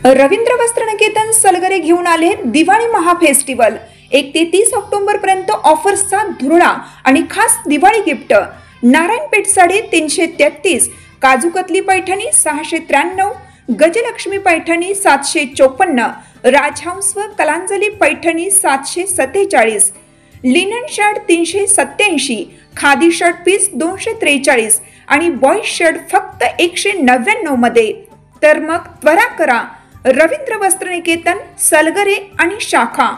रवींद्र वस्त्रनिकेतन सलगरे घेऊन आले दिवाळी महाफेस्टिवल। 1 ते 30 ऑक्टोबर पर्यंत ऑफर्सचा धुरळा आणि खास दिवाळी गिफ्ट। नारायणपेठ साडी 333, काजूकतली पैठणी 693, गजलक्ष्मी पैठणी 754, राजहंस व Kalanjali Paithani 747, linen shirt 387, khadi shirt piece 243 आणि बॉय शर्ट फक्त 199 मध्ये। तर मग त्वरा करा, रवींद्र वस्त्रनिकेतन सलगरे आणि शाखा।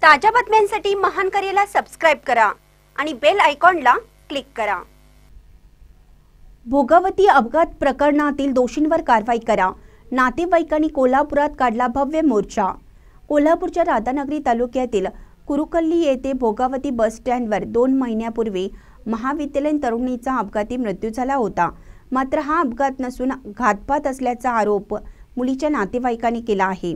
ताज्या बातम्यांसाठी महान करेला सबस्क्राइब करा आणि बेल आयकॉनला क्लिक करा। भोगावती अपघात प्रकरणातील दोषींवर कारवाई करा। नातेवाईकांनी कोल्हापुरात काढला भव्य मोर्चा। कोल्हापूरच्या राधानगरी तालुक्यातील कुरुकल्ली येथे भोगावती बस स्टँडवर 2 महिन्यापूर्वी महाविद्यालयीन तरुणीचा अपघाती मृत्यू झाला होता। मात्र हा अपघात नसून घातपात असल्याचा आरोप मुलीच्या नातेवाईकांनी केला आहे।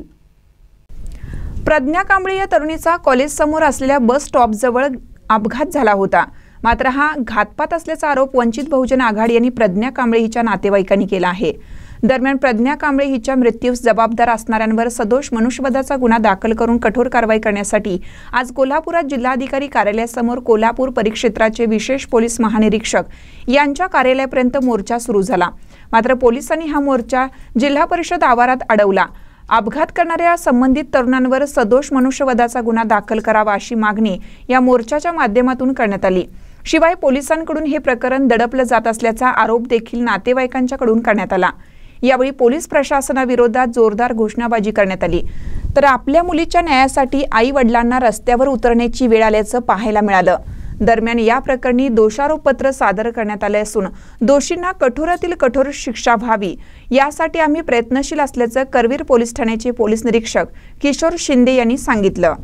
प्रज्ञा कांबळे या तरुणीचा कॉलेज समोर असलेल्या बस स्टॉप जवळ अपघात झाला होता। मात्र हा घातपात असल्याचा आरोप वंचित बहुजन आघाडी आणि प्रज्ञा कांबळे हिच्या नातेवाईकांनी केला आहे। दरम्यान प्रज्ञा कांबळे हिच्या मृत्यूस जबाबदार असणाऱ्यांवर सदोष मनुष्यवधाचा गुन्हा दाखल करून कठोर कारवाई करण्यासाठी आज कोल्हापुरात जिल्हाधिकारी कार्यालयासमोर कोल्हापूर परिक्षेत्राचे विशेष पोलीस महानिरीक्षक यांच्या कार्यालयापर्यंत मोर्चा सुरू झाला। मात्र पोलिसांनी हा मोर्चा जिल्हा परिषद आवारात अडवला। अपघात करणाऱ्या संबंधित तरुणांवर सदोष मनुष्यवधाचा गुन्हा दाखल करावा अशी मागणी या मोर्चाच्या माध्यमातून करण्यात आली। शिवाय पोलिसांकडून हे प्रकरण दडपलं जात असल्याचा आरोप देखील नातेवाईकांच्याकडून करण्यात आला। यावेळी पोलीस प्रशासनाविरोधात जोरदार घोषणाबाजी करण्यात आली। तर आपल्या मुलीच्या न्यायासाठी आई वडिलांना रस्त्यावर उतरण्याची वेळ आल्याचं पाहायला मिळालं। दरम्यान या प्रकरणी दोषारोपपत्र सादर करण्यात आले असून दोषींना कठोरातील कठोर शिक्षा व्हावी यासाठी आम्ही प्रयत्नशील असल्याचं करवीर पोलीस ठाण्याचे पोलीस निरीक्षक किशोर शिंदे यांनी सांगितलं।